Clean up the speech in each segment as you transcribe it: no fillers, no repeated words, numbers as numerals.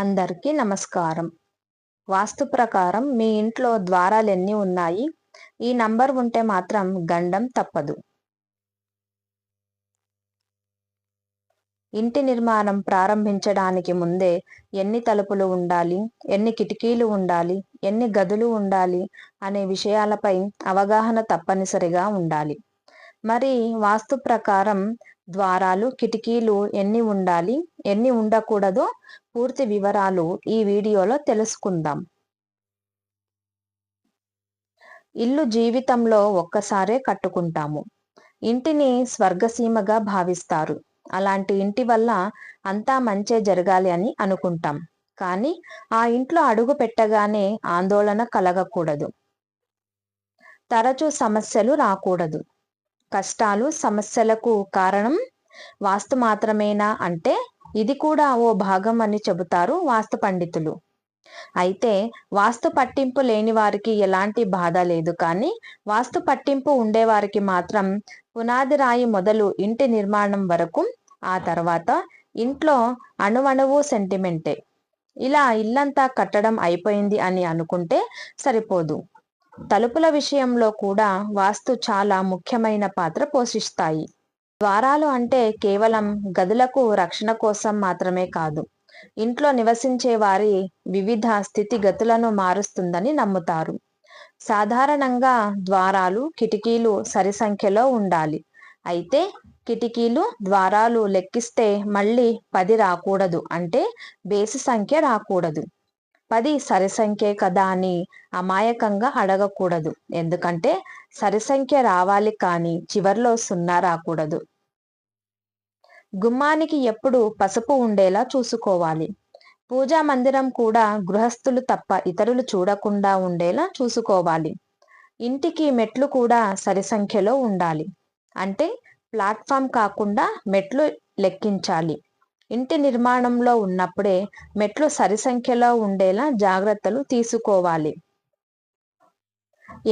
అందరికీ నమస్కారం. వాస్తు ప్రకారం మీ ఇంట్లో ద్వారాలెన్ని ఉన్నాయి? ఈ నంబర్ ఉంటే మాత్రం గండం తప్పదు. ఇంటి నిర్మాణం ప్రారంభించడానికి ముందే ఎన్ని తలుపులు ఉండాలి, ఎన్ని కిటికీలు ఉండాలి, ఎన్ని గదులు ఉండాలి అనే విషయాలపై అవగాహన తప్పనిసరిగా ఉండాలి. మరి వాస్తు ప్రకారం ద్వారాలు, కిటికీలు ఎన్ని ఉండాలి, ఎన్ని ఉండకూడదో పూర్తి వివరాలు ఈ వీడియోలో తెలుసుకుందాం. ఇల్లు జీవితంలో ఒక్కసారే కట్టుకుంటాము. ఇంటిని స్వర్గసీమగా భావిస్తారు. అలాంటి ఇంటి వల్ల అంతా మంచే జరగాలి అని అనుకుంటాం. కానీ ఆ ఇంట్లో అడుగు పెట్టగానే ఆందోళన కలగకూడదు. తరచూ సమస్యలు రాకూడదు. కష్టాలు, సమస్యలకు కారణం వాస్తు మాత్రమేనా అంటే ఇది కూడా ఓ భాగం అని చెబుతారు వాస్తు పండితులు. అయితే వాస్తు పట్టింపు లేని వారికి ఎలాంటి బాధ లేదు, కానీ వాస్తు పట్టింపు ఉండేవారికి మాత్రం పునాది రాయి మొదలు ఇంటి నిర్మాణం వరకు, ఆ తర్వాత ఇంట్లో అణువణువు సెంటిమెంటే. ఇలా ఇల్లంతా కట్టడం అయిపోయింది అని అనుకుంటే సరిపోదు. తలుపుల విషయంలో కూడా వాస్తు చాలా ముఖ్యమైన పాత్ర పోషిస్తాయి. ద్వారాలు అంటే కేవలం గదులకు రక్షణ కోసం మాత్రమే కాదు, ఇంట్లో నివసించే వారి వివిధ స్థితిగతులను మారుస్తుందని నమ్ముతారు. సాధారణంగా ద్వారాలు, కిటికీలు సరి సంఖ్యలో ఉండాలి. అయితే కిటికీలు, ద్వారాలు లెక్కిస్తే మళ్ళీ 10 రాకూడదు, అంటే బేసి సంఖ్య రాకూడదు. 10 సరి సంఖ్యే కదా అని అమాయకంగా అడగకూడదు. ఎందుకంటే సరి సంఖ్య రావాలి, కానీ చివర్లో 0 రాకూడదు. గుమ్మానికి ఎప్పుడు పసుపు ఉండేలా చూసుకోవాలి. పూజా మందిరం కూడా గృహస్థులు తప్ప ఇతరులు చూడకుండా ఉండేలా చూసుకోవాలి. ఇంటికి మెట్లు కూడా సరి సంఖ్యలో ఉండాలి. అంటే ప్లాట్ఫామ్ కాకుండా మెట్లు లెక్కించాలి. ఇంటి నిర్మాణంలో ఉన్నప్పుడే మెట్లు సరి సంఖ్యలో ఉండేలా జాగ్రత్తలు తీసుకోవాలి.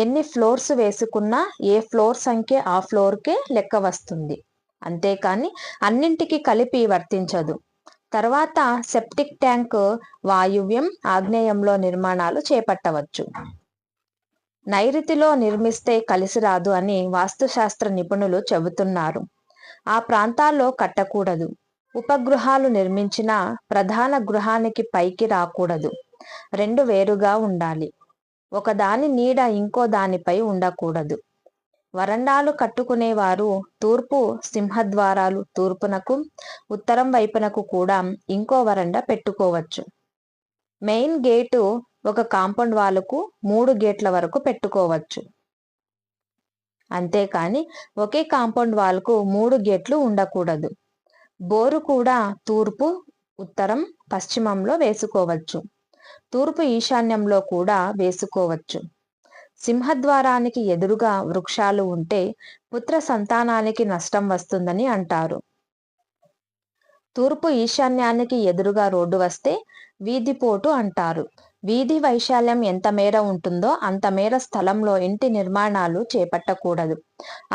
ఎన్ని ఫ్లోర్స్ వేసుకున్నా ఏ ఫ్లోర్ సంఖ్య ఆ ఫ్లోర్కే లెక్క వస్తుంది. అంతేకాని అన్నింటికి కలిపి వర్తించదు. తర్వాత సెప్టిక్ ట్యాంక్ వాయువ్యం, ఆగ్నేయంలో నిర్మాణాలు చేపట్టవచ్చు. నైరుతిలో నిర్మిస్తే కలిసి రాదు అని వాస్తుశాస్త్ర నిపుణులు చెబుతున్నారు. ఆ ప్రాంతాల్లో కట్టకూడదు. ఉపగృహాలు నిర్మించిన ప్రధాన గృహానికి పైకి రాకూడదు. 2 వేరుగా ఉండాలి. ఒకదాని నీడ ఇంకో దానిపై ఉండకూడదు. వరండాలు కట్టుకునేవారు తూర్పు సింహద్వారాలు తూర్పునకు, ఉత్తరం వైపునకు కూడా ఇంకో వరండా పెట్టుకోవచ్చు. మెయిన్ గేటు ఒక కాంపౌండ్ వాలుకు 3 గేట్ల వరకు పెట్టుకోవచ్చు. అంతేకాని ఒకే కాంపౌండ్ వాల్కు 3 గేట్లు ఉండకూడదు. బోరు కూడా తూర్పు, ఉత్తరం, పశ్చిమంలో వేసుకోవచ్చు. తూర్పు ఈశాన్యంలో కూడా వేసుకోవచ్చు. సింహద్వారానికి ఎదురుగా వృక్షాలు ఉంటే పుత్ర సంతానానికి నష్టం వస్తుందని అంటారు. తూర్పు ఈశాన్యానికి ఎదురుగా రోడ్డు వస్తే వీధిపోటు అంటారు. వీధి వైశాల్యం ఎంత మేర ఉంటుందో అంత మేర స్థలంలో ఇంటి నిర్మాణాలు చేపట్టకూడదు.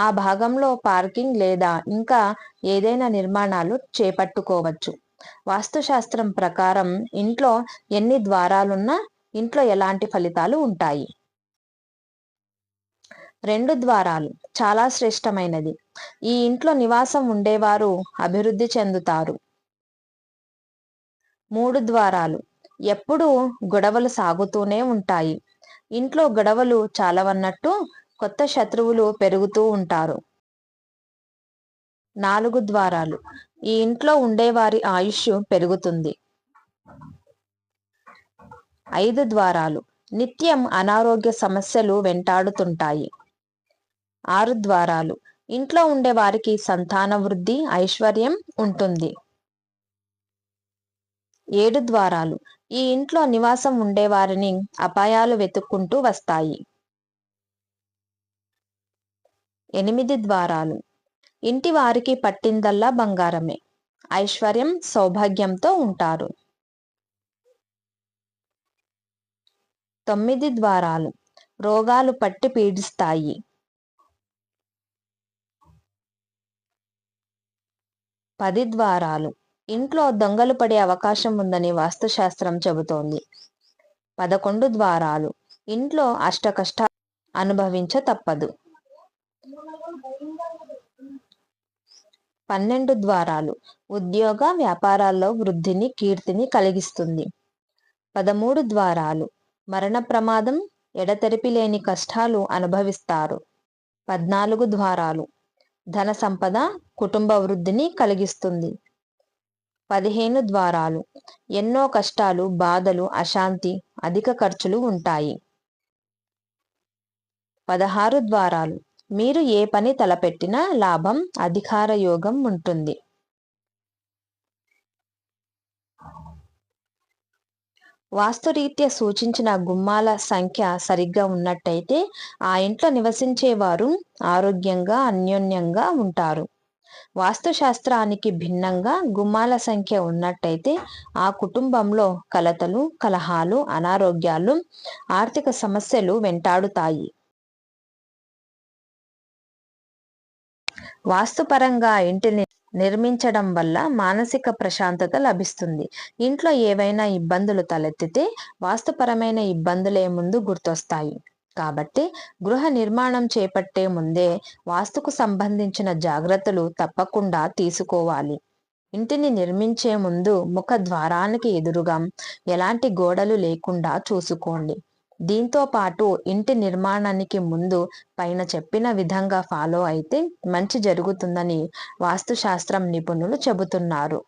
ఆ భాగంలో పార్కింగ్ లేదా ఇంకా ఏదైనా నిర్మాణాలు చేపట్టుకోవచ్చు. వాస్తుశాస్త్రం ప్రకారం ఇంట్లో ఎన్ని ద్వారాలున్నా ఇంట్లో ఎలాంటి ఫలితాలు ఉంటాయి? 2 ద్వారాలు చాలా శ్రేష్టమైనది. ఈ ఇంట్లో నివాసం ఉండేవారు అభివృద్ధి చెందుతారు. 3 ద్వారాలు ఎప్పుడూ గొడవలు సాగుతూనే ఉంటాయి. ఇంట్లో గొడవలు చాలవన్నట్టు కొత్త శత్రువులు పెరుగుతూ ఉంటారు. 4 ద్వారాలు ఈ ఇంట్లో ఉండేవారి ఆయుష్ పెరుగుతుంది. 5 ద్వారాలు నిత్యం అనారోగ్య సమస్యలు వెంటాడుతుంటాయి. 6 ద్వారాలు ఇంట్లో ఉండే వారికి సంతాన వృద్ధి, ఐశ్వర్యం ఉంటుంది. 7 ద్వారాలు ఈ ఇంట్లో నివాసం ఉండేవారిని అపాయాలు వెతుక్కుంటూ వస్తాయి. 8 ద్వారాలు ఇంటి వారికి పట్టిందల్లా బంగారమే, ఐశ్వర్యం, సౌభాగ్యంతో ఉంటారు. 9 ద్వారాలు రోగాలు పట్టి పీడిస్తాయి. 10 ద్వారాలు ఇంట్లో దొంగలు పడే అవకాశం ఉందని వాస్తుశాస్త్రం చెబుతోంది. 11 ద్వారాలు. ఇంట్లో అష్టకష్టాలు అనుభవించ తప్పదు. 12 ద్వారాలు. ఉద్యోగ వ్యాపారాల్లో వృద్ధిని, కీర్తిని కలిగిస్తుంది. 13 ద్వారాలు. మరణ ప్రమాదం, ఎడతెరిపి లేని కష్టాలు అనుభవిస్తారు. 14 ద్వారాలు. ధన సంపద, కుటుంబ వృద్ధిని కలిగిస్తుంది. 15 ద్వారాలు. ఎన్నో కష్టాలు, బాధలు, అశాంతి, అధిక ఖర్చులు ఉంటాయి. 16 ద్వారాలు. మీరు ఏ పని తలపెట్టినా లాభం, అధికార యోగం ఉంటుంది. వాస్తురీత్యా సూచించిన గుమ్మాల సంఖ్య సరిగ్గా ఉన్నట్టయితే ఆ ఇంట్లో నివసించేవారు ఆరోగ్యంగా, అన్యోన్యంగా ఉంటారు. వాస్తుశాస్త్రానికి భిన్నంగా గుమ్మాల సంఖ్య ఉన్నట్టయితే ఆ కుటుంబంలో కలతలు, కలహాలు, అనారోగ్యాలు, ఆర్థిక సమస్యలు వెంటాడుతాయి. వాస్తుపరంగా ఇంటిని నిర్మించడం వల్ల మానసిక ప్రశాంతత లభిస్తుంది. ఇంట్లో ఏవైనా ఇబ్బందులు తలెత్తితే వాస్తుపరమైన ఇబ్బందులే ముందు గుర్తొస్తాయి. కాబట్టి గృహ నిర్మాణం చేపట్టే ముందే వాస్తుకు సంబంధించిన జాగ్రత్తలు తప్పకుండా తీసుకోవాలి. ఇంటిని నిర్మించే ముందు ముఖ ద్వారానికి ఎదురుగా ఎలాంటి గోడలు లేకుండా చూసుకోండి. దీంతో పాటు ఇంటి నిర్మాణానికి ముందు పైన చెప్పిన విధంగా ఫాలో అయితే మంచి జరుగుతుందని వాస్తుశాస్త్రం నిపుణులు చెబుతున్నారు.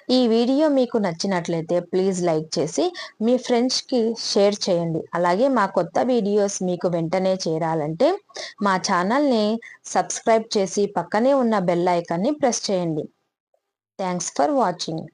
ఈ వీడియో మీకు నచ్చినట్లయితే ప్లీజ్ లైక్ చేసి మీ ఫ్రెండ్స్కి షేర్ చేయండి. అలాగే మా కొత్త వీడియోస్ మీకు వెంటనే చేరాలంటే మా ఛానల్ని సబ్స్క్రైబ్ చేసి పక్కనే ఉన్న బెల్ ఐకాన్ని ప్రెస్ చేయండి. Thanks for watching.